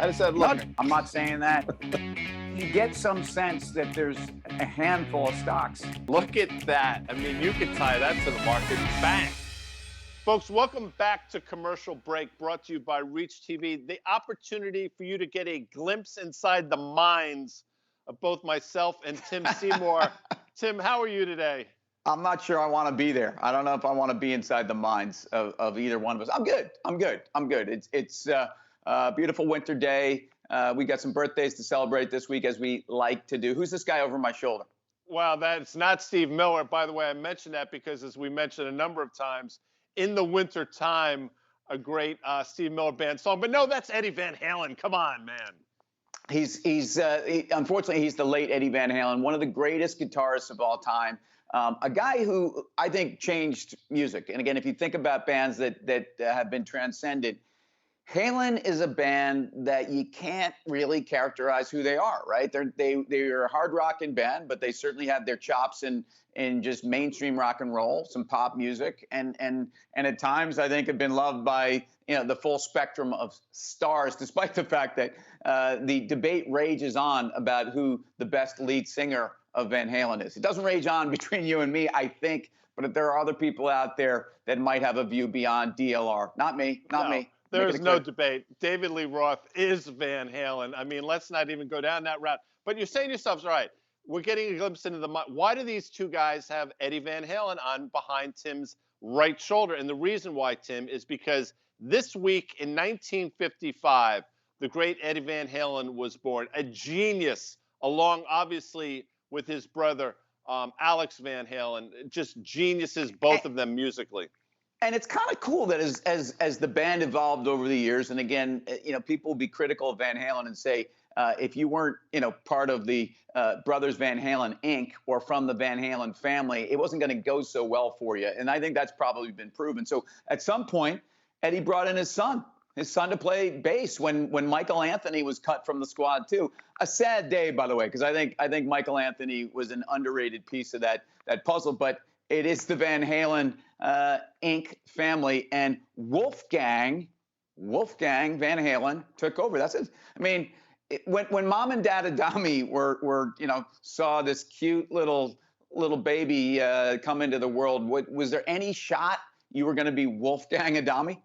I just said, look, I'm not saying that. You get some sense that there's a handful of stocks. look at that. I mean, you could tie that to the market. Bang. Folks, welcome back to Commercial Break, brought to you by Reach TV. The opportunity for you to get a glimpse inside the minds of both myself and Tim Seymour. Tim, how are you today? I'm not sure I want to be there. I don't know if I want to be inside the minds of either one of us. I'm good. It's a beautiful winter day. We got some birthdays to celebrate this week, as we like to do. Who's this guy over my shoulder? Wow, that's not Steve Miller. By the way, I mentioned that because, as we mentioned a number of times, in the winter time, a great Steve Miller Band song. But no, that's Eddie Van Halen. Come on, man. Unfortunately, he's the late Eddie Van Halen, one of the greatest guitarists of all time. A guy who I think changed music. And again, if you think about bands that have been transcended, Halen is a band that you can't really characterize who they are, right? They're a hard rocking band, but they certainly have their chops in just mainstream rock and roll, some pop music, and at times I think have been loved by the full spectrum of stars, despite the fact that the debate rages on about who the best lead singer of Van Halen is. It doesn't rage on between you and me, I think, but there are other people out there that might have a view beyond DLR. Not me. There's no debate. David Lee Roth is Van Halen. I mean, let's not even go down that route. But you're saying to yourselves, all right, we're getting a glimpse into the mind. Why do these two guys have Eddie Van Halen on behind Tim's right shoulder? And the reason why, Tim, is because this week in 1955, the great Eddie Van Halen was born, a genius, along obviously with his brother, Alex Van Halen, just geniuses, both of them musically. And it's kind of cool that as the band evolved over the years, and again, people will be critical of Van Halen and say, if you weren't, part of the Brothers Van Halen Inc. or from the Van Halen family, it wasn't going to go so well for you. And I think that's probably been proven. So at some point, Eddie brought in his son to play bass when Michael Anthony was cut from the squad too. A sad day, by the way, because I think Michael Anthony was an underrated piece of that puzzle. But it is the Van Halen Inc. family, and Wolfgang Van Halen took over. That's it. I mean, when Mom and Dad Adami were saw this cute little baby come into the world, was there any shot you were going to be Wolfgang Adami?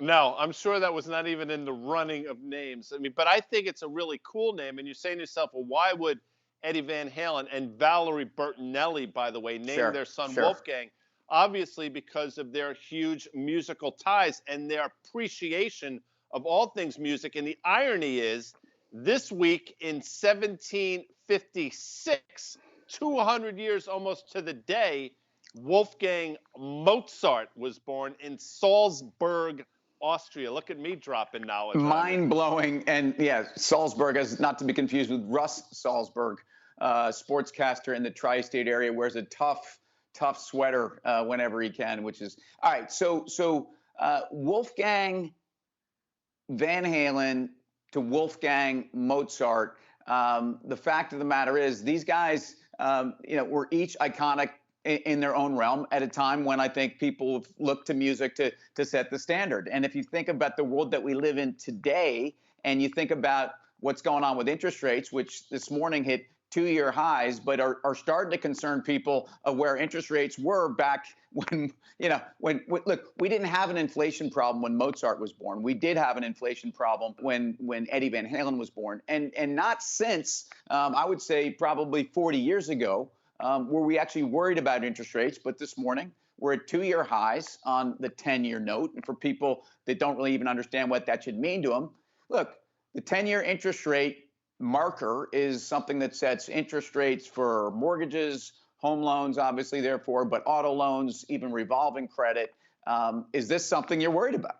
No, I'm sure that was not even in the running of names. I mean, but I think it's a really cool name. And you're saying to yourself, well, why would Eddie Van Halen and Valerie Bertinelli, by the way, name their son Wolfgang? Obviously, because of their huge musical ties and their appreciation of all things music. And the irony is, this week in 1756, 200 years almost to the day, Wolfgang Mozart was born in Salzburg, Austria. Look at me dropping knowledge. Mind-blowing. And yeah, Salzburg is not to be confused with Russ Salzburg, sportscaster in the tri-state area, wears a tough sweater whenever he can, which is all right. So Wolfgang Van Halen to Wolfgang Mozart. The fact of the matter is, these guys, were each iconic in their own realm at a time when I think people look to music to set the standard. And if you think about the world that we live in today, and you think about what's going on with interest rates, which this morning hit 2-year highs, but are starting to concern people of where interest rates were back when look, we didn't have an inflation problem when Mozart was born. We did have an inflation problem when Eddie Van Halen was born, and not since I would say probably 40 years ago. Were we actually worried about interest rates? But this morning, we're at 2-year highs on the 10-year note. And for people that don't really even understand what that should mean to them, look, the 10-year interest rate marker is something that sets interest rates for mortgages, home loans, obviously, therefore, but auto loans, even revolving credit. Is this something you're worried about?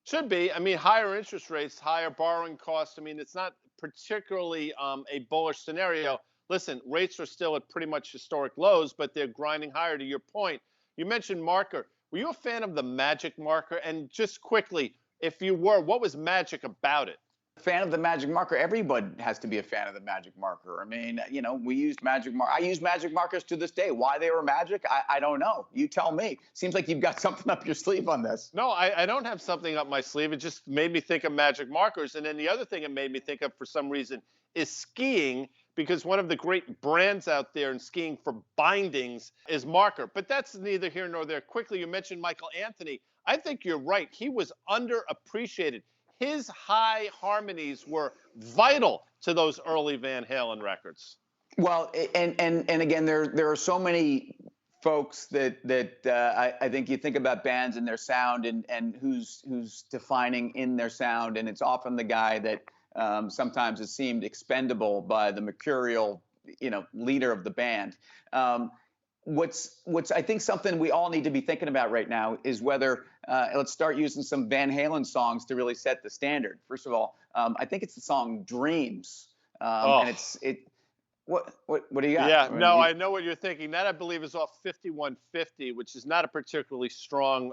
Should be. I mean, higher interest rates, higher borrowing costs. I mean, it's not particularly a bullish scenario. Listen, rates are still at pretty much historic lows, but they're grinding higher. To your point, you mentioned marker. Were you a fan of the magic marker? And just quickly, if you were, what was magic about it? fan of the magic marker. Everybody has to be a fan of the magic marker. I mean, we used magic marker. I use magic markers to this day. Why they were magic, I don't know. You tell me. Seems like you've got something up your sleeve on this. No, I don't have something up my sleeve. It just made me think of magic markers. And then the other thing it made me think of for some reason is skiing, because one of the great brands out there in skiing for bindings is Marker. But that's neither here nor there. Quickly, you mentioned Michael Anthony. I think you're right. He was underappreciated. His high harmonies were vital to those early Van Halen records. Well, and again, there are so many folks that I think you think about bands and their sound and who's defining in their sound, and it's often the guy that sometimes is seemed expendable by the mercurial, leader of the band. What's I think something we all need to be thinking about right now is whether let's start using some Van Halen songs to really set the standard. First of all, I think it's the song "Dreams," and what do you got? Yeah, no, I know what you're thinking. That, I believe, is off 5150, which is not a particularly strong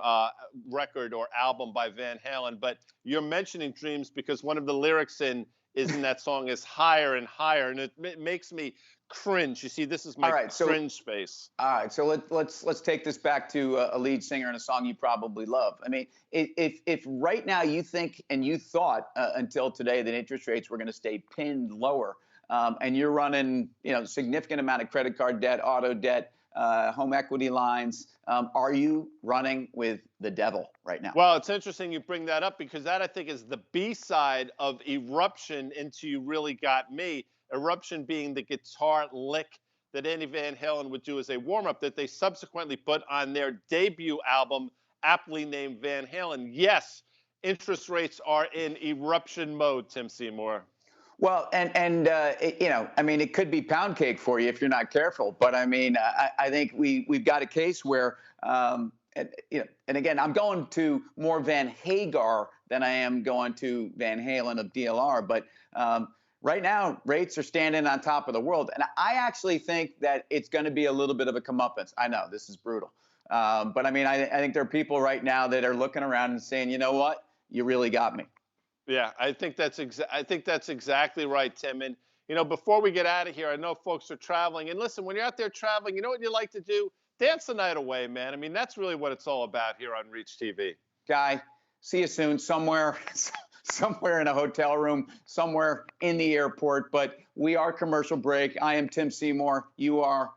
record or album by Van Halen. But you're mentioning Dreams because one of the lyrics in that song is higher and higher, and it makes me cringe. You see, this is my cringe space. All right, so let's take this back to a lead singer in a song you probably love. I mean, if right now you think and you thought until today that interest rates were going to stay pinned lower, and you're running, significant amount of credit card debt, auto debt, home equity lines, are you running with the devil right now? Well, it's interesting you bring that up because that, I think, is the B-side of Eruption into You Really Got Me. Eruption being the guitar lick that Eddie Van Halen would do as a warm-up that they subsequently put on their debut album, aptly named Van Halen. Yes, interest rates are in eruption mode, Tim Seymour. Well, it could be pound cake for you if you're not careful. But I mean, I think we've got a case where, and again, I'm going to more Van Hagar than I am going to Van Halen of DLR. But right now, rates are standing on top of the world. And I actually think that it's going to be a little bit of a comeuppance. I know this is brutal. But I mean, I think there are people right now that are looking around and saying, you know what? You really got me. Yeah, I think that's exactly right, Tim. And, before we get out of here, I know folks are traveling. And listen, when you're out there traveling, you know what you like to do? Dance the night away, man. I mean, that's really what it's all about here on Reach TV. Guy, see you soon somewhere in a hotel room, somewhere in the airport. But we are commercial break. I am Tim Seymour. You are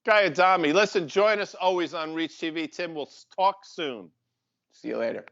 Guy Adami. Listen, join us always on Reach TV. Tim, we'll talk soon. See you later.